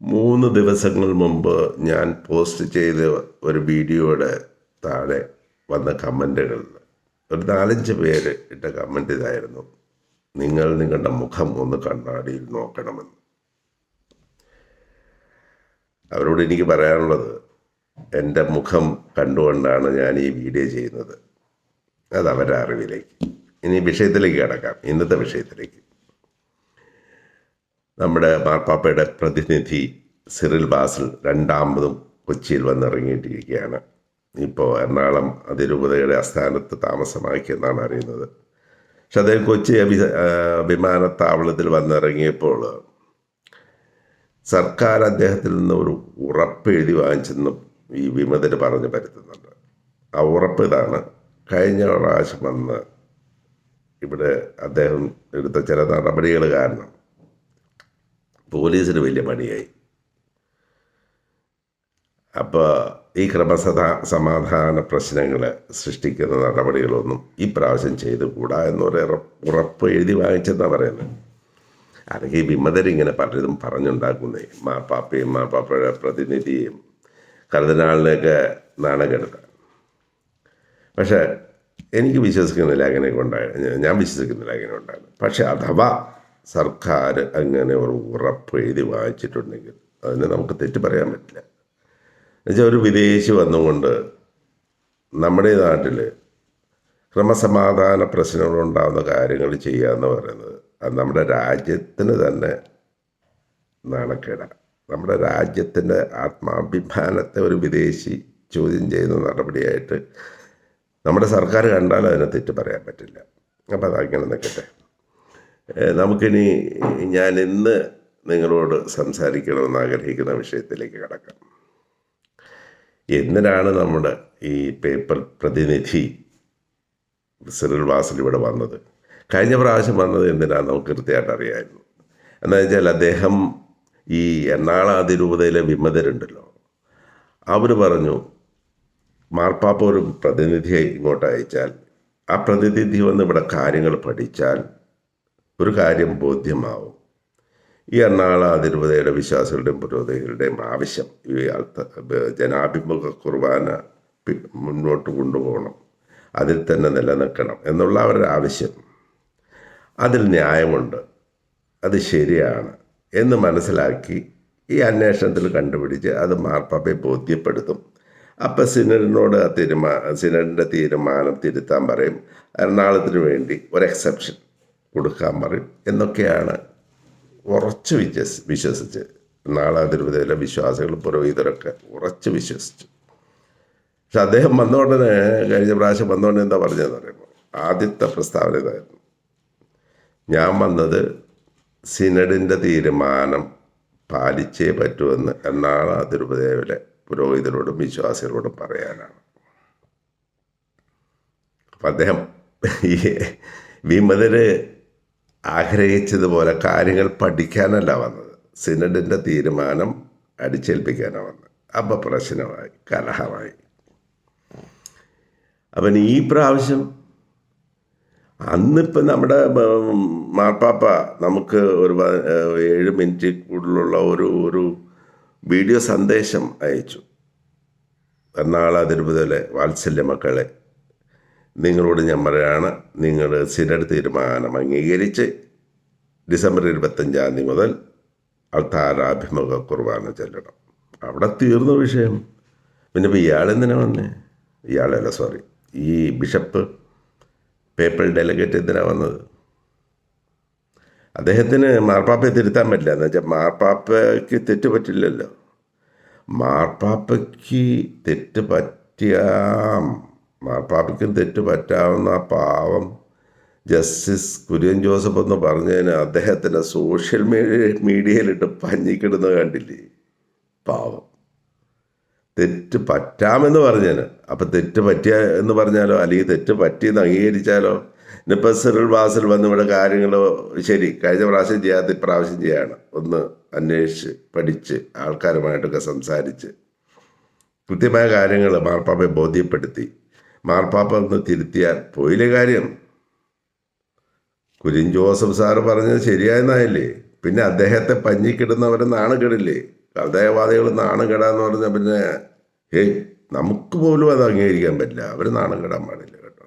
3 ദിവസങ്ങൾ മുമ്പ് ഞാൻ പോസ്റ്റ് ചെയ്ത ഒരു വീഡിയോയുടെ താഴെ വന്ന കമൻറ്റുകളിൽ ഒരു 4-5 പേര് ഇട്ട കമൻറ്റ് ഇതായിരുന്നു: നിങ്ങൾ നിങ്ങളുടെ മുഖം ഒന്ന് കണ്ണാടിയിൽ നോക്കണമെന്ന്. അവരോട് എനിക്ക് പറയാനുള്ളത്, എൻ്റെ മുഖം കണ്ടുകൊണ്ടാണ് ഞാൻ ഈ വീഡിയോ ചെയ്യുന്നത്. അത് അവരുടെ അറിവിലേക്ക്. ഇനി വിഷയത്തിലേക്ക് കിടക്കാം. ഇന്നത്തെ വിഷയത്തിലേക്ക്. നമ്മുടെ മാർപ്പാപ്പയുടെ പ്രതിനിധി സിറിൽ ബാസിൽ രണ്ടാമതും കൊച്ചിയിൽ വന്നിറങ്ങിയിട്ടിരിക്കുകയാണ്. ഇപ്പോൾ എറണാകുളം അതിരൂപതയുടെ ആസ്ഥാനത്ത് താമസമാക്കിയെന്നാണ് അറിയുന്നത്. പക്ഷെ അദ്ദേഹം കൊച്ചി വിമാനത്താവളത്തിൽ വന്നിറങ്ങിയപ്പോൾ സർക്കാർ അദ്ദേഹത്തിൽ നിന്ന് ഒരു ഉറപ്പ് എഴുതി വാങ്ങിച്ചെന്ന് ഈ വിമതർ പറഞ്ഞ് പരത്തുന്നുണ്ട്. ആ ഉറപ്പ് ഇതാണ്: കഴിഞ്ഞ പ്രാവശ്യം വന്ന് ഇവിടെ അദ്ദേഹം എടുത്ത ചില നടപടികൾ കാരണം പോലീസിന് വലിയ പണിയായി. അപ്പോൾ ഈ സമാധാന പ്രശ്നങ്ങൾ സൃഷ്ടിക്കുന്ന നടപടികളൊന്നും ഈ പ്രാവശ്യം ചെയ്തുകൂടാ എന്നൊരു ഉറപ്പ് എഴുതി വാങ്ങിച്ചെന്നാണ് പറയുന്നത്. അതൊക്കെ ഈ വിമതരിങ്ങനെ പലതും പറഞ്ഞുണ്ടാക്കുന്നേ. മാർപ്പാപ്പയും മാർപ്പാപ്പയുടെ പ്രതിനിധിയും കർദിനാളിനെയൊക്കെ നാണകെടുത്താൻ. പക്ഷേ എനിക്ക് വിശ്വസിക്കുന്നില്ല അങ്ങനെയൊക്കെ ഞാൻ വിശ്വസിക്കുന്നില്ല അങ്ങനെ ഉണ്ടാകും. പക്ഷെ അഥവാ സർക്കാർ അങ്ങനെ ഒരു ഉറപ്പ് എഴുതി വാങ്ങിച്ചിട്ടുണ്ടെങ്കിൽ അതിന് നമുക്ക് തെറ്റ് പറയാൻ പറ്റില്ല. എന്നുവെച്ചാൽ ഒരു വിദേശി വന്നുകൊണ്ട് നമ്മുടെ നാട്ടിൽ ക്രമസമാധാന പ്രശ്നങ്ങളുണ്ടാകുന്ന കാര്യങ്ങൾ ചെയ്യുക എന്ന് പറയുന്നത് അത് നമ്മുടെ രാജ്യത്തിന് തന്നെ നാണക്കേടാണ്. നമ്മുടെ രാജ്യത്തിൻ്റെ ആത്മാഭിമാനത്തെ ഒരു വിദേശി ചോദ്യം ചെയ്യുന്ന നടപടിയായിട്ട് നമ്മുടെ സർക്കാർ കണ്ടാൽ അതിനെ തെറ്റ് പറയാൻ പറ്റില്ല. അപ്പം അതങ്ങനെ നിൽക്കട്ടെ. നമുക്കിനി ഞാൻ ഇന്ന് നിങ്ങളോട് സംസാരിക്കണമെന്ന് ആഗ്രഹിക്കുന്ന വിഷയത്തിലേക്ക് കടക്കാം. എന്തിനാണ് നമ്മുടെ ഈ പേപ്പർ പ്രതിനിധി സിറിൽ ബാസിൽ ഇവിടെ വന്നത്? കഴിഞ്ഞ പ്രാവശ്യം വന്നത് എന്തിനാണ് നമുക്ക് കൃത്യമായിട്ട് അറിയാമായിരുന്നു. എന്താ വെച്ചാൽ അദ്ദേഹം ഈ എറണാകുളം അതിരൂപതയിലെ വിമതരുണ്ടല്ലോ, അവർ പറഞ്ഞു മാർപ്പാപ്പ ഒരു പ്രതിനിധിയെ ഇങ്ങോട്ട് അയച്ചാൽ ആ പ്രതിനിധി വന്ന് ഇവിടെ കാര്യങ്ങൾ പഠിച്ചാൽ ഒരു കാര്യം ബോധ്യമാവും. ഈ എറണാകുളം അതിരൂപതയുടെ വിശ്വാസികളുടെയും പുരോഹിതരുടെയും ആവശ്യം ഈ ജനാഭിമുഖ കുർബാന മുന്നോട്ട് കൊണ്ടുപോകണം, അതിൽ തന്നെ നിലനിൽക്കണം എന്നുള്ള അവരുടെ ആവശ്യം. അതിൽ ന്യായമുണ്ട്, അത് ശരിയാണ് എന്ന് മനസ്സിലാക്കി ഈ അന്വേഷണത്തിൽ കണ്ടുപിടിച്ച് അത് മാർപ്പാപ്പയെ ബോധ്യപ്പെടുത്തും. അപ്പം സിനഡിൻ്റെ തീരുമാനം തിരുത്താൻ പറയും, എറണാകുളത്തിന് വേണ്ടി ഒരു എക്സെപ്ഷൻ കൊടുക്കാൻ പറയും എന്നൊക്കെയാണ് ഉറച്ച് വിശ്വസിച്ച് എറണാകുളം അതിരൂപതയിലെ വിശ്വാസികൾ പുരോഹിതരൊക്കെ ഉറച്ച് വിശ്വസിച്ചു. പക്ഷെ അദ്ദേഹം വന്നോടനെ, കഴിഞ്ഞ പ്രാവശ്യം വന്നോടനെ എന്താ പറഞ്ഞതെന്ന് പറയുമ്പോൾ ആദ്യത്തെ പ്രസ്താവന ഇതായിരുന്നു: ഞാൻ വന്നത് സിനഡിൻ്റെ തീരുമാനം പാലിച്ചേ പറ്റുമെന്ന് എറണാകുളം അതിരൂപതയിലെ പുരോഹിതരോടും വിശ്വാസികളോടും പറയാനാണ്. അപ്പം അദ്ദേഹം ഈ വിമതര് ആഗ്രഹിച്ചതുപോലെ കാര്യങ്ങൾ പഠിക്കാനല്ല വന്നത്, സിനഡിൻ്റെ തീരുമാനം അടിച്ചേൽപ്പിക്കാനാണ് വന്നത്. അപ്പം പ്രശ്നമായി, കലഹമായി. അപ്പം ഈ പ്രാവശ്യം അന്നിപ്പം നമ്മുടെ മാർപ്പാപ്പ നമുക്ക് ഒരു 7 മിനിറ്റ് കൂടുതലുള്ള ഒരു വീഡിയോ സന്ദേശം അയച്ചു. എറണാകുളം അതിരൂപതയിലെ വാത്സല്യ മക്കളെ, നിങ്ങളോട് ഞാൻ പറയാണ്, നിങ്ങൾ സിനഡ് തീരുമാനം അംഗീകരിച്ച് ഡിസംബർ 25 മുതൽ അൾത്താരാഭിമുഖ കുർബാന ചെല്ലണം. അവിടെ തീർന്ന വിഷയം. പിന്നെ ഇപ്പോൾ ഇയാളെന്തിനാ വന്നേ? ഈ ബിഷപ്പ് പേപ്പൽ ഡെലിഗേറ്റ് എന്തിനാണ് വന്നത്? അദ്ദേഹത്തിന് മാർപ്പാപ്പയെ തിരുത്താൻ പറ്റില്ല. എന്ന് വെച്ചാൽ മാർപ്പാപ്പയ്ക്ക് തെറ്റ് പറ്റില്ലല്ലോ. മാർപ്പാപ്പയ്ക്ക് തെറ്റ് മാർപ്പാപ്പയ്ക്കും തെറ്റ് പറ്റാവുന്ന പാവം ജസ്റ്റിസ് കുര്യൻ ജോസഫ് എന്ന് പറഞ്ഞതിന് അദ്ദേഹത്തിൻ്റെ സോഷ്യൽ മീഡിയയിലിട്ട് പഞ്ഞിക്കിടുന്നത് കണ്ടില്ലേ? പാവം. തെറ്റ് പറ്റാമെന്ന് പറഞ്ഞതിന്. അപ്പം തെറ്റ് പറ്റിയ എന്ന് പറഞ്ഞാലോ, അല്ലെങ്കിൽ തെറ്റ് പറ്റിയെന്ന് അംഗീകരിച്ചാലോ? ഇന്നിപ്പോൾ സിറിൽ ബാസിൽ വന്ന് ഇവിടെ കാര്യങ്ങൾ ശരി, കഴിഞ്ഞ പ്രാവശ്യം ചെയ്യാത്ത ഇപ്രാവശ്യം ചെയ്യാണ്. ഒന്ന് അന്വേഷിച്ച് പഠിച്ച് ആൾക്കാരുമായിട്ടൊക്കെ സംസാരിച്ച് കൃത്യമായ കാര്യങ്ങൾ മാർപ്പാപ്പയെ ബോധ്യപ്പെടുത്തി മാർപ്പാപ്പ ഒന്ന് തിരുത്തിയാൽ പോയില്ലേ കാര്യം? കുര്യൻ ജോസഫ് സാറ് പറഞ്ഞത് ശരിയായെന്നായില്ലേ? പിന്നെ അദ്ദേഹത്തെ പഞ്ഞിക്കിടുന്നവരെ നാണക്കേടില്ലേ? കൽദയവാദികൾ നാണം കെടാന്ന് പറഞ്ഞാൽ പിന്നെ ഏയ് നമുക്ക് പോലും അത് അംഗീകരിക്കാൻ പറ്റില്ല. അവർ നാണം കെടാൻ പാടില്ല കേട്ടോ.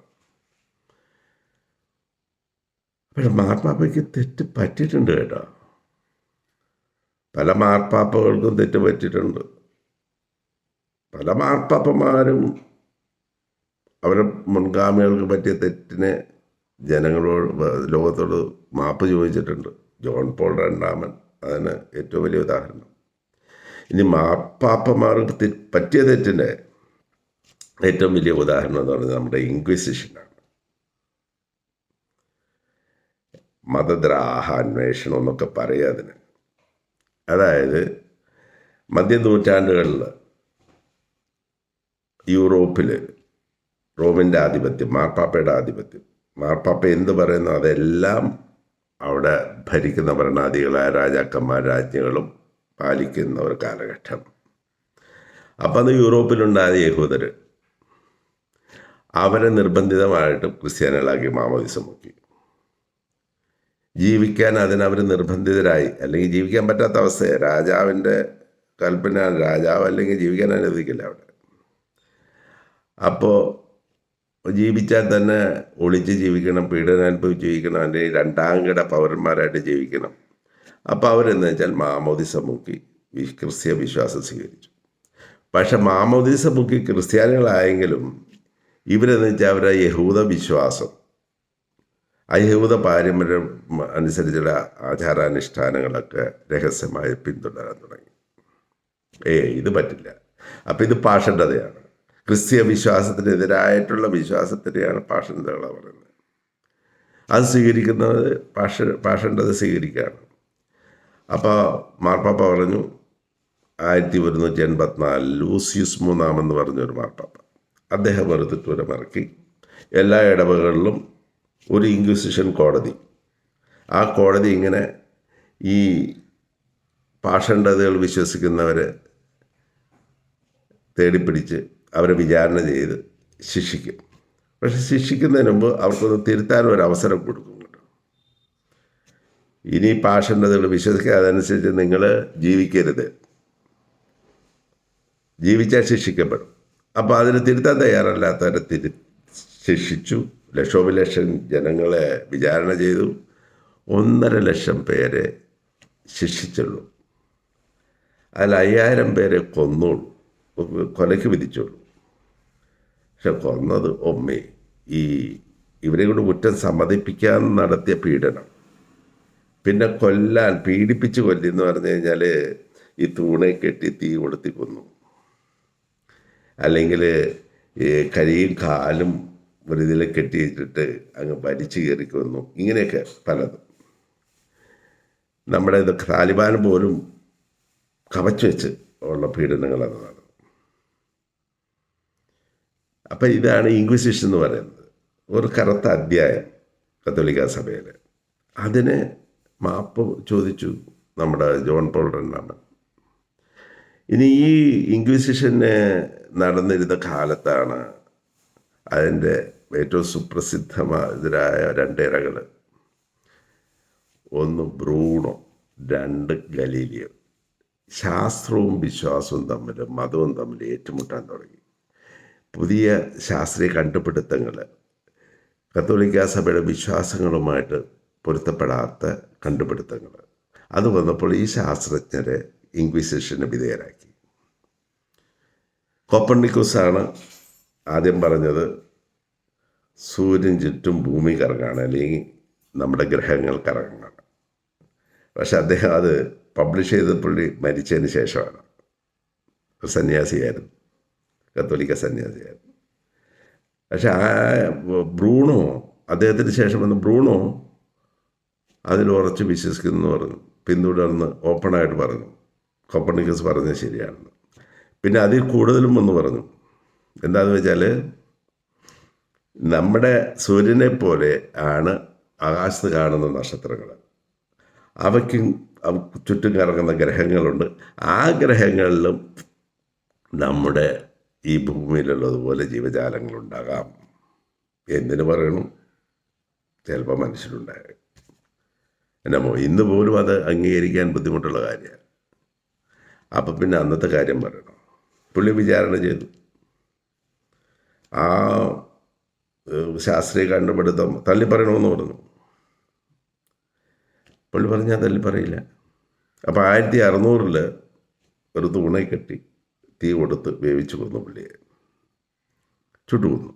പക്ഷെ മാർപ്പാപ്പയ്ക്ക് തെറ്റ് പറ്റിയിട്ടുണ്ട് കേട്ടോ. പല മാർപ്പാപ്പകൾക്കും തെറ്റ് പറ്റിയിട്ടുണ്ട്. പല മാർപ്പാപ്പന്മാരും അവരുടെ മുൻഗാമികൾക്ക് പറ്റിയ തെറ്റിനെ ജനങ്ങളോട് ലോകത്തോട് മാപ്പ് ചോദിച്ചിട്ടുണ്ട്. ജോൺ പോൾ രണ്ടാമൻ അതിന് ഏറ്റവും വലിയ ഉദാഹരണം. ഇനി മാർപ്പാപ്പമാർക്ക് പറ്റിയ തെറ്റിൻ്റെ ഏറ്റവും വലിയ ഉദാഹരണം എന്ന് പറയുന്നത് നമ്മുടെ ഇൻക്വിസിഷനാണ്. മതദ്രാഹ അന്വേഷണം എന്നൊക്കെ പറയുക അതിന്. അതായത് മധ്യ നൂറ്റാണ്ടുകളിൽ യൂറോപ്പിൽ റോമിൻ്റെ ആധിപത്യം, മാർപ്പാപ്പയുടെ ആധിപത്യം, മാർപ്പാപ്പ എന്ത് പറയുന്നു അതെല്ലാം അവിടെ ഭരിക്കുന്ന ഭരണാധികളായ രാജാക്കന്മാർ രാജ്ഞികളും പാലിക്കുന്ന ഒരു കാലഘട്ടം. അപ്പം അത് യൂറോപ്പിലുണ്ടായ യഹൂദർ അവരെ നിർബന്ധിതമായിട്ട് ക്രിസ്ത്യാനികളാക്കി മാമോദിസ മുക്കി. ജീവിക്കാൻ അതിനവർ നിർബന്ധിതരായി, അല്ലെങ്കിൽ ജീവിക്കാൻ പറ്റാത്ത അവസ്ഥയെ. രാജാവിൻ്റെ കൽപ്പന, രാജാവ് അല്ലെങ്കിൽ ജീവിക്കാൻ അനുവദിക്കില്ല അവിടെ. അപ്പോൾ ജീവിച്ചാൽ തന്നെ ഒളിച്ച് ജീവിക്കണം, പീഡനം അനുഭവിച്ച് ജീവിക്കണം, അല്ലെങ്കിൽ രണ്ടാംകിട പൗരന്മാരായിട്ട് ജീവിക്കണം. അപ്പോൾ അവരെന്ന് വെച്ചാൽ മാമോദിസ മുക്കി ക്രിസ്ത്യ വിശ്വാസം സ്വീകരിച്ചു. പക്ഷെ മാമോദിസ മുക്കി ക്രിസ്ത്യാനികളായെങ്കിലും ഇവരെന്ന് വെച്ചാൽ അവരുടെ യഹൂദ വിശ്വാസം, ആ യഹൂദ പാരമ്പര്യം അനുസരിച്ചുള്ള ആചാരാനുഷ്ഠാനങ്ങളൊക്കെ രഹസ്യമായി പിന്തുടരാൻ തുടങ്ങി. ഇത് പറ്റില്ല. അപ്പം ഇത് പാഷണ്ഡതയാണ്. ക്രിസ്തീയ വിശ്വാസത്തിനെതിരായിട്ടുള്ള വിശ്വാസത്തിനെയാണ് പാഷണ്ഡതകളെ പറയുന്നത്. അത് സ്വീകരിക്കുന്നത് പാഷണ്ഡത സ്വീകരിക്കുകയാണ്. അപ്പോൾ മാർപ്പാപ്പ പറഞ്ഞു 1184 ലൂസിയസ് മൂന്നാമെന്ന് പറഞ്ഞൊരു മാർപ്പാപ്പ, അദ്ദേഹം ഒരു തിട്ടൂരമിറക്കി. എല്ലാ ഇടവകളിലും ഒരു ഇൻക്വിസിഷൻ കോടതി. ആ കോടതി ഇങ്ങനെ ഈ പാഷണ്ഡതകൾ വിശ്വസിക്കുന്നവരെ തേടിപ്പിടിച്ച് അവരെ വിചാരണ ചെയ്ത് ശിക്ഷിക്കും. പക്ഷെ ശിക്ഷിക്കുന്നതിന് മുമ്പ് അവർക്കൊന്ന് തിരുത്താൻ ഒരു അവസരം കൊടുക്കും. ഇനി പാഷണ്ഡതകൾ വിശ്വസിക്കുക, അതനുസരിച്ച് നിങ്ങൾ ജീവിക്കരുത്, ജീവിച്ചാൽ ശിക്ഷിക്കപ്പെടും. അപ്പോൾ അതിന് തിരുത്താൻ തയ്യാറല്ലാത്തവരെ ശിക്ഷിച്ചു. ലക്ഷോപലക്ഷം ജനങ്ങളെ വിചാരണ ചെയ്തു. 1.5 ലക്ഷം പേരെ ശിക്ഷിച്ചുള്ളൂ. അതിൽ 5000 പേരെ കൊന്നുള്ളൂ, കൊലയ്ക്ക് വിധിച്ചുള്ളൂ. പക്ഷെ കൊന്നത് ഇവരെ കൊണ്ട് കുറ്റം സമ്മതിപ്പിക്കാൻ നടത്തിയ പീഡനം, പിന്നെ കൊല്ലാൻ പീഡിപ്പിച്ച് കൊല്ലിന്ന് പറഞ്ഞു കഴിഞ്ഞാൽ ഈ തൂണെ കെട്ടി തീ കൊളുത്തി കൊന്നു, അല്ലെങ്കിൽ കൈയും കാലും ഒരു ഇതിൽ കെട്ടിയിട്ടിട്ട് അങ്ങ് വലിച്ചു കയറി കൊന്നു. ഇങ്ങനെയൊക്കെ പലതും. നമ്മുടെ ഇത് താലിബാൻ പോലും കവച്ചു വെച്ച് ഉള്ള പീഡനങ്ങൾ എന്നതാണ്. അപ്പം ഇതാണ് ഇൻക്വിസിഷൻ എന്ന് പറയുന്നത്, ഒരു കറുത്ത അധ്യായം കത്തോലിക്ക സഭയിൽ. അതിന് മാപ്പ് ചോദിച്ചു നമ്മുടെ ജോൺ പോൾ രണ്ടാമൻ. ഇനി ഈ ഇൻക്വിസിഷന് നടന്നിരുന്ന കാലത്താണ് അതിൻ്റെ ഏറ്റവും സുപ്രസിദ്ധമായ 2 ഇരകൾ. ഒന്ന് ബ്രൂണോ, 2 ഗലീലിയോ. ശാസ്ത്രവും വിശ്വാസവും തമ്മിൽ, മതവും തമ്മിൽ ഏറ്റുമുട്ടാൻ തുടങ്ങി. പുതിയ ശാസ്ത്രീയ കണ്ടുപിടുത്തങ്ങൾ, കത്തോലിക്ക സഭയുടെ വിശ്വാസങ്ങളുമായിട്ട് പൊരുത്തപ്പെടാത്ത കണ്ടുപിടുത്തങ്ങൾ, അത് വന്നപ്പോൾ ഈ ശാസ്ത്രജ്ഞരെ ഇൻക്വിസിഷന് വിധേയരാക്കി. കോപ്പർനിക്കസാണ് ആദ്യം പറഞ്ഞത് സൂര്യൻ ചുറ്റും ഭൂമി കറങ്ങാണ്, അല്ലെങ്കിൽ നമ്മുടെ ഗ്രഹങ്ങൾ കറങ്ങാണ്. പക്ഷെ അദ്ദേഹം അത് പബ്ലിഷ് ചെയ്തപ്പോൾ മരിച്ചതിന് ശേഷമാണ്. ഒരു സന്യാസിയായിരുന്നു, കത്തോലിക്ക സന്യാസിയായിരുന്നു. പക്ഷെ ആ ബ്രൂണോ, അദ്ദേഹത്തിന് ശേഷം വന്ന ബ്രൂണോ അതിൽ ഉറച്ച് വിശ്വസിക്കുന്നു പറഞ്ഞു, പിന്തുടർന്ന് ഓപ്പണായിട്ട് പറഞ്ഞു കോപ്പർനിക്കസ് പറഞ്ഞത് ശരിയാണെന്ന്. പിന്നെ അതിൽ കൂടുതലും ഒന്ന് പറഞ്ഞു. എന്താണെന്ന് വെച്ചാൽ നമ്മുടെ സൂര്യനെ പോലെ ആണ് ആകാശത്ത് കാണുന്ന നക്ഷത്രങ്ങൾ, അവയ്ക്കും ചുറ്റും കറങ്ങുന്ന ഗ്രഹങ്ങളുണ്ട്. ആ ഗ്രഹങ്ങളിലും നമ്മുടെ ഈ ഭൂമിയിലുള്ളതുപോലെ ജീവജാലങ്ങളുണ്ടാകാം. എന്തിനു പറയണം, ചിലപ്പോൾ മനുഷ്യരുണ്ടാകും. എന്നമോ ഇന്ന് പോലും അത് അംഗീകരിക്കാൻ ബുദ്ധിമുട്ടുള്ള കാര്യമാണ്. അപ്പം പിന്നെ അന്നത്തെ കാര്യം പറയണം. പുള്ളി വിചാരണ ചെയ്തു. ആ ശാസ്ത്രീയ കണ്ടുപിടുത്തം തള്ളിപ്പറയണമെന്ന് പറഞ്ഞു. പുള്ളി പറഞ്ഞാൽ തള്ളിപ്പറയില്ല. അപ്പോൾ 1600 ഒരു തൂണയിൽ കെട്ടി തീ കൊടുത്ത് വേവിച്ച് കൊന്നു പുള്ളിയെ, ചുട്ടുകൊന്നു.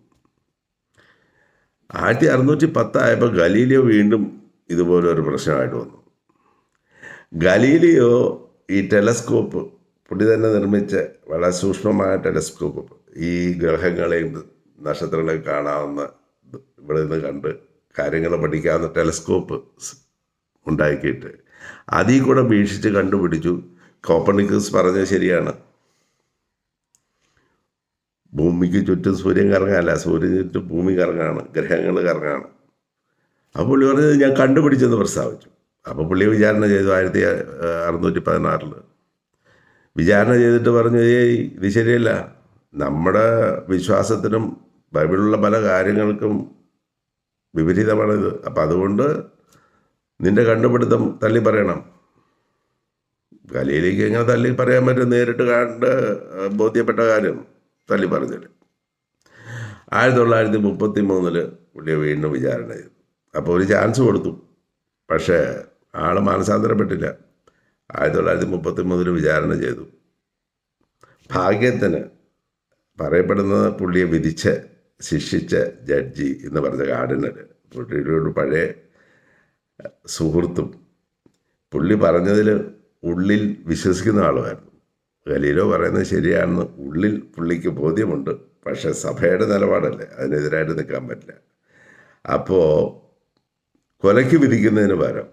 1610 ഗലീലിയോ വീണ്ടും ഇതുപോലെ ഒരു പ്രശ്നമായിട്ട് വന്നു. ഗലീലിയോ ഈ ടെലസ്കോപ്പ്, പുള്ളി തന്നെ നിർമ്മിച്ച വളരെ സൂക്ഷ്മമായ ടെലസ്കോപ്പ്, ഈ ഗ്രഹങ്ങളെയും നക്ഷത്രങ്ങളെയും കാണാവുന്ന, ഇവിടെ നിന്ന് കണ്ട് കാര്യങ്ങൾ പഠിക്കാവുന്ന ടെലസ്കോപ്പ് ഉണ്ടാക്കിയിട്ട് അതിൽ കൂടെ വീക്ഷിച്ച് കണ്ടുപിടിച്ചു. കോപ്പർനിക്കസ് പറഞ്ഞത് ശരിയാണ്, ഭൂമിക്ക് ചുറ്റും സൂര്യൻ കറങ്ങാനല്ല, സൂര്യന് ചുറ്റും ഭൂമി കറങ്ങാണ്, ഗ്രഹങ്ങൾ കറങ്ങാണ്. അപ്പോൾ പുള്ളി പറഞ്ഞത് ഞാൻ കണ്ടുപിടിച്ചെന്ന് പ്രസ്താവിച്ചു. അപ്പോൾ പുള്ളി വിചാരണ ചെയ്തു 1616 വിചാരണ ചെയ്തിട്ട് പറഞ്ഞു, ഇത് ശരിയല്ല, നമ്മുടെ വിശ്വാസത്തിനും ബൈബിളിലുള്ള പല കാര്യങ്ങൾക്കും വിപരീതമാണിത്. അപ്പം അതുകൊണ്ട് നിന്റെ കണ്ടുപിടുത്തം തള്ളി പറയണം. ഗലീലിക്ക് എങ്ങനെ തള്ളി പറയാൻ പറ്റും? നേരിട്ട് കണ്ട് ബോധ്യപ്പെട്ട കാര്യം തള്ളി പറഞ്ഞില്ല. 1933 പുള്ളിയെ വീണ്ടും വിചാരണ ചെയ്തു. അപ്പോൾ ഒരു ചാൻസ് കൊടുത്തു, പക്ഷേ ആൾ മാനസാന്തരപ്പെട്ടില്ല. 1933 വിചാരണ ചെയ്തു. ഭാഗ്യത്തിന് പറയപ്പെടുന്നത് പുള്ളിയെ വിധിച്ച് ശിക്ഷിച്ച ജഡ്ജി എന്ന് പറഞ്ഞ ഗാർഡിനർ, പുള്ളിയുടെ പഴയ സുഹൃത്തും, പുള്ളി പറഞ്ഞതിൽ ഉള്ളിൽ വിശ്വസിക്കുന്ന ആളുമായിരുന്നു. ഗലീലോ പറയുന്നത് ശരിയാണെന്ന് ഉള്ളിൽ പുള്ളിക്ക് ബോധ്യമുണ്ട്, പക്ഷേ സഭയുടെ നിലപാടല്ലേ, അതിനെതിരായിട്ട് നിൽക്കാൻ പറ്റില്ല. അപ്പോൾ കൊലയ്ക്ക് വിധിക്കുന്നതിന് പകരം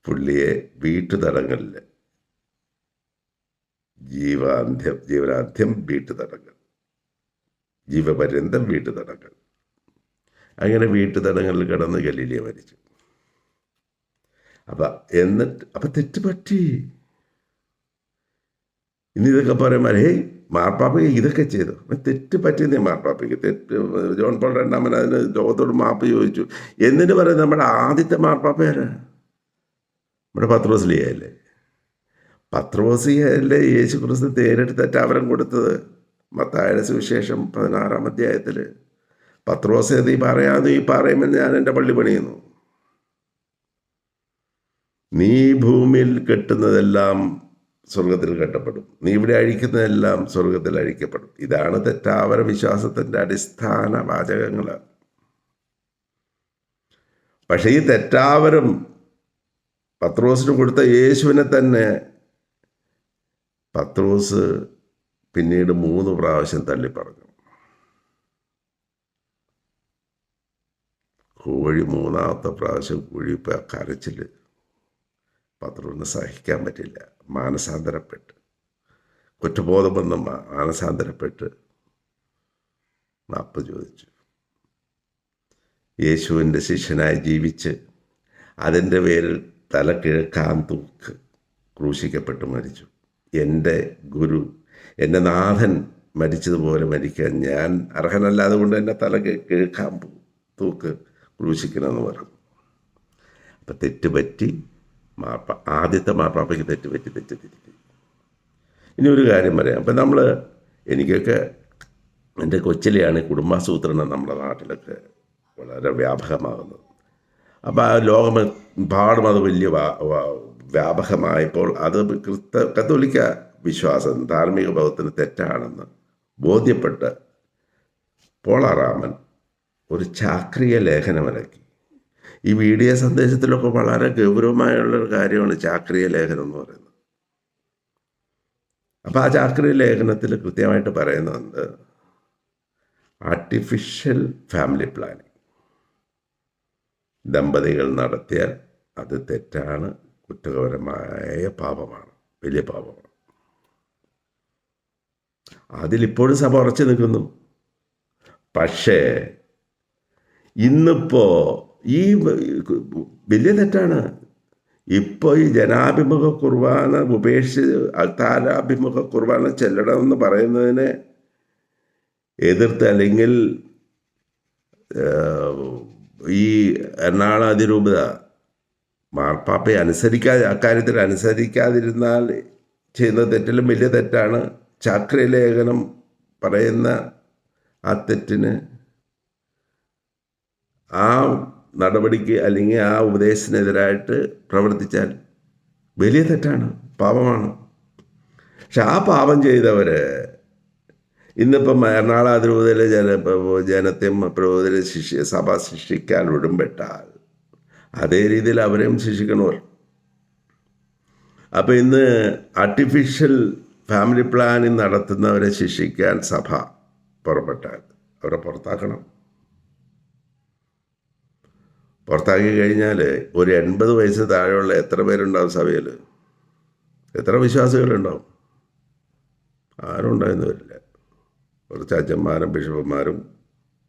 പുള്ളിയെ വീട്ടുതടങ്കലിൽ ജീവനാന്ത്യം വീട്ടുതടങ്കൽ, ജീവപര്യന്തം വീട്ടുതടങ്കൽ, അങ്ങനെ വീട്ടുതടങ്കലിൽ കിടന്ന് ഗലീലിയോ മരിച്ചു. അപ്പം തെറ്റ് പറ്റി. ഇനി ഇതൊക്കെ പറയുമ്പോൾ മാർപ്പാപ്പയ്ക്ക് ഇതൊക്കെ ചെയ്തു, തെറ്റ് പറ്റിയെന്നേ മാർപ്പാപ്പയ്ക്ക് തെറ്റ്. ജോൺ പോൾ രണ്ടാമൻ അതിന് ലോകത്തോട് മാപ്പ് ചോദിച്ചു. എന്നിട്ട് പറയും നമ്മുടെ ആദ്യത്തെ മാർപ്പാപ്പയാരാ? നമ്മുടെ പത്രോസ്ലിയല്ലേ. പത്രോസ്ലിയല്ലേ യേശു ക്രിസ്തു നേരിട്ട് തെറ്റാവരം കൊടുത്തത്. മത്തായിയുടെ സുവിശേഷം 16-ാം അധ്യായത്തിൽ പത്രോസേ നീ പറയാതെ ഈ പറയുമെന്ന് ഞാൻ എൻ്റെ പള്ളി പണിയുന്നു. നീ ഭൂമിയിൽ കെട്ടുന്നതെല്ലാം സ്വർഗത്തിൽ കെട്ടപ്പെടും, നീ ഇവിടെ അഴിക്കുന്നതെല്ലാം സ്വർഗത്തിൽ അഴിക്കപ്പെടും. ഇതാണ് തെറ്റാവര വിശ്വാസത്തിൻ്റെ അടിസ്ഥാന വാചകങ്ങൾ. പക്ഷേ ഈ തെറ്റാവരം പത്രോസിന് കൊടുത്ത യേശുവിനെ തന്നെ പത്രോസ് പിന്നീട് 3 പ്രാവശ്യം തള്ളിപ്പറഞ്ഞു. കോഴി 3-ാമത്തെ പ്രാവശ്യം കോഴിപ്പോൾ കരച്ചിൽ പത്രോസിന് സഹിക്കാൻ പറ്റില്ല. മാനസാന്തരപ്പെട്ട്, കുറ്റബോധം വന്ന് മാനസാന്തരപ്പെട്ട് മാപ്പ് ചോദിച്ചു. യേശുവിൻ്റെ ശിഷ്യനായി ജീവിച്ച് അതിൻ്റെ പേരിൽ തല കിഴക്കാൻ തൂക്ക് ക്രൂശിക്കപ്പെട്ട് മരിച്ചു. എൻ്റെ ഗുരു, എൻ്റെ നാഥൻ മരിച്ചതുപോലെ മരിക്കാൻ ഞാൻ അർഹനല്ല, അതുകൊണ്ട് എൻ്റെ തല കിഴക്കാൻ തൂക്ക് ക്രൂശിക്കണമെന്ന് പറഞ്ഞു. അപ്പം തെറ്റുപറ്റി. ആദ്യത്തെ മാർപ്പാപ്പയ്ക്ക് തെറ്റുപറ്റി, തെറ്റിദ്ധരിക്കും. ഇനി ഒരു കാര്യം പറയാം. അപ്പം എനിക്കൊക്കെ എൻ്റെ കൊച്ചിലെയാണ് കുടുംബാസൂത്രണം നമ്മുടെ നാട്ടിലൊക്കെ വളരെ വ്യാപകമാകുന്നത്. അപ്പോൾ ആ ലോകമെമ്പാടും അത് വലിയ വ്യാപകമായപ്പോൾ അത് കത്തോലിക്ക വിശ്വാസം, ധാർമ്മിക ബോധത്തിന് തെറ്റാണെന്ന് ബോധ്യപ്പെട്ട് പോളാറാമൻ ഒരു ചാക്രിക ലേഖനമിറക്കി. ഈ വീഡിയോ സന്ദേശത്തിലൊക്കെ വളരെ ഗൗരവമായുള്ളൊരു കാര്യമാണ് ചാക്രിക ലേഖനം എന്ന് പറയുന്നത്. അപ്പോൾ ആ ചാക്രിക ലേഖനത്തിൽ കൃത്യമായിട്ട് പറയുന്നുണ്ട്, ആർട്ടിഫിഷ്യൽ ഫാമിലി പ്ലാനിങ് ദമ്പതികൾ നടത്തിയാൽ അത് തെറ്റാണ്, കുറ്റകരമായ പാപമാണ്, വലിയ പാപമാണ്. അതിലിപ്പോഴും സഭ ഉറച്ചു നിൽക്കുന്നു. പക്ഷേ ഇന്നിപ്പോൾ ഈ വലിയ തെറ്റാണ്. ഇപ്പോൾ ഈ ജനാഭിമുഖ കുർബാന ഉപേക്ഷിച്ച് അൾത്താരാഭിമുഖ കുർബാന ചെല്ലണമെന്ന് പറയുന്നതിനെ എതിർത്ത്, അല്ലെങ്കിൽ ഈ എറണാകുളം അതിരൂപത മാർപ്പാപ്പയെ അക്കാര്യത്തിൽ അനുസരിക്കാതിരുന്നാൽ ചെയ്യുന്ന തെറ്റിലും വലിയ തെറ്റാണ്. ചാക്രി ലേഖനം പറയുന്ന ആ തെറ്റിന്, ആ നടപടിക്ക് അല്ലെങ്കിൽ ആ ഉപദേശത്തിനെതിരായിട്ട് പ്രവർത്തിച്ചാൽ വലിയ തെറ്റാണ്, പാപമാണ്. പക്ഷെ ആ പാപം ചെയ്തവർ ഇന്നിപ്പം എറണാകുളം അതിരൂപതയിലെ ജനത്തെ പ്രബോധന സഭ ശിക്ഷിക്കാൻ ഉടമ്പെട്ടാൽ അതേ രീതിയിൽ അവരെയും ശിക്ഷിക്കണമല്ലോ. അപ്പോൾ ഇന്ന് ആർട്ടിഫിഷ്യൽ ഫാമിലി പ്ലാനിങ് നടത്തുന്നവരെ ശിക്ഷിക്കാൻ സഭ പുറപ്പെട്ടാൽ അവരെ പുറത്താക്കണം. പുറത്താക്കി കഴിഞ്ഞാൽ ഒരു 80 വയസ്സ് താഴെയുള്ള എത്ര പേരുണ്ടാവും സഭയിൽ? എത്ര വിശ്വാസികളുണ്ടാവും? ആരും ഉണ്ടായെന്ന് വരില്ല. കുറച്ച് അച്ഛന്മാരും ബിഷപ്പന്മാരും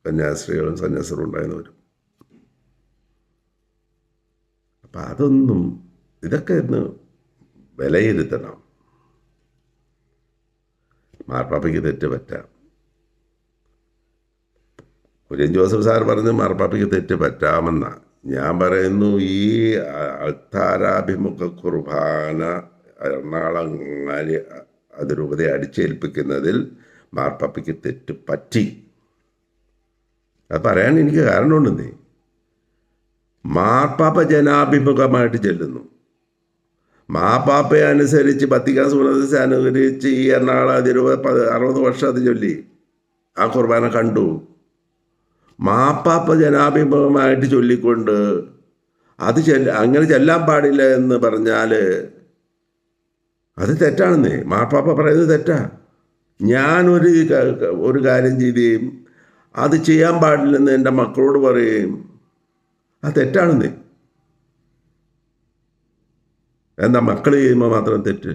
കന്യാസ്ത്രീകളും സന്യാസികളും ഉണ്ടായെന്ന് വരും. അപ്പം അതൊന്നും, ഇതൊക്കെ ഇന്ന് വിലയിരുത്തണം. മാർപ്പാപ്പയ്ക്ക് തെറ്റ് പറ്റാം. കുര്യൻ ജോസഫ് സാർ പറഞ്ഞ് മാർപ്പാപ്പയ്ക്ക് തെറ്റ് പറ്റാമെന്ന. ഞാൻ പറയുന്നു, ഈ അൾത്താരാഭിമുഖ കുർബാന എറണാകുളം അതിരൂപതയെ അടിച്ചേൽപ്പിക്കുന്നതിൽ മാർപ്പാപ്പയ്ക്ക് തെറ്റ് പറ്റി. അത് പറയാൻ എനിക്ക് കാരണമുണ്ടെന്നേ. മാർപ്പാപ്പ ജനാഭിമുഖമായിട്ട് ചെല്ലുന്നു. മാർപ്പാപ്പയെ അനുസരിച്ച് വത്തിക്കാൻ സുനദസ് അനുകരിച്ച് ഈ എറണാകുളം അതിരൂപത 60 വർഷം അത് ചൊല്ലി ആ കുർബാന കണ്ടു. മാർപ്പാപ്പ ജനാഭിമുഖമായിട്ട് ചൊല്ലിക്കൊണ്ട് അത് അങ്ങനെ ചെല്ലാൻ പാടില്ല എന്ന് പറഞ്ഞാൽ അത് തെറ്റാണെന്നേ. മാർപ്പാപ്പ പറയുന്നത് തെറ്റാ. ഞാനൊരു കാര്യം ചെയ്യുകയും അത് ചെയ്യാൻ പാടില്ലെന്ന് എൻ്റെ മക്കളോട് പറയുകയും അത് തെറ്റാണെന്നേ. എന്താ മക്കൾ ചെയ്യുമ്പോൾ മാത്രം തെറ്റ്?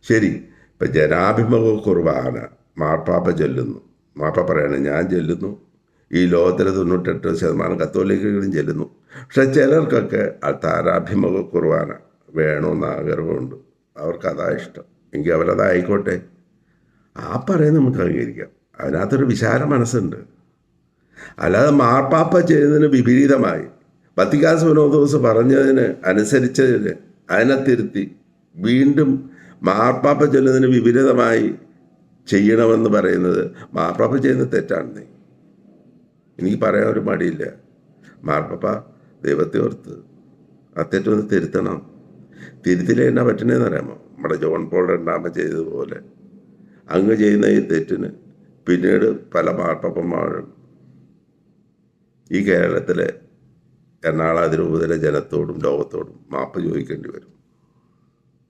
ശരി, ഇപ്പം ജനാഭിമുഖ കുർബാന മാർപ്പാപ്പ ചൊല്ലുന്നു. മാർപ്പാപ്പ പറയണേ, ഞാൻ ചെല്ലുന്നു, ഈ ലോകത്തിലെ 98% കത്തോലിക്കകളും ചെല്ലുന്നു. പക്ഷെ ചിലർക്കൊക്കെ താരാഭിമുഖ കുർബാന വേണമെന്ന് ആഗ്രഹമുണ്ട്. അവർക്കതാ ഇഷ്ടം. എങ്കിൽ അവരതായിക്കോട്ടെ. ആ പറയുന്നത് നമുക്ക് അംഗീകരിക്കാം. അതിനകത്തൊരു വിശാല മനസ്സുണ്ട്. അല്ലാതെ മാർപ്പാപ്പ ചെയ്യുന്നതിന് വിപരീതമായി വത്തിക്കാൻ സുനോദോസ് പറഞ്ഞതിന് അനുസരിച്ചതിന് അതിനെ തിരുത്തി വീണ്ടും മാർപ്പാപ്പ ചൊല്ലുന്നതിന് വിപരീതമായി ചെയ്യണമെന്ന് പറയുന്നത് മാർപ്പാപ്പ ചെയ്യുന്നത് തെറ്റാണെന്നേ. എനിക്ക് പറയാൻ ഒരു മടിയില്ല. മാർപ്പാപ്പ ദൈവത്തെ ഓർത്ത് ആ തെറ്റൊന്ന് തിരുത്തണം. തിരുത്തിലേ എന്നാ പറ്റണേന്ന് അറിയാമോ? നമ്മുടെ ജോൺ പോൾ രണ്ടാമൻ ചെയ്തതുപോലെ അങ്ങ് ചെയ്യുന്ന ഈ തെറ്റിന് പിന്നീട് പല മാർപ്പാപ്പന്മാരും ഈ കേരളത്തിലെ എറണാകുളം അതിരൂപതയിലെ ജനത്തോടും ലോകത്തോടും മാപ്പ് ചോദിക്കേണ്ടി വരും.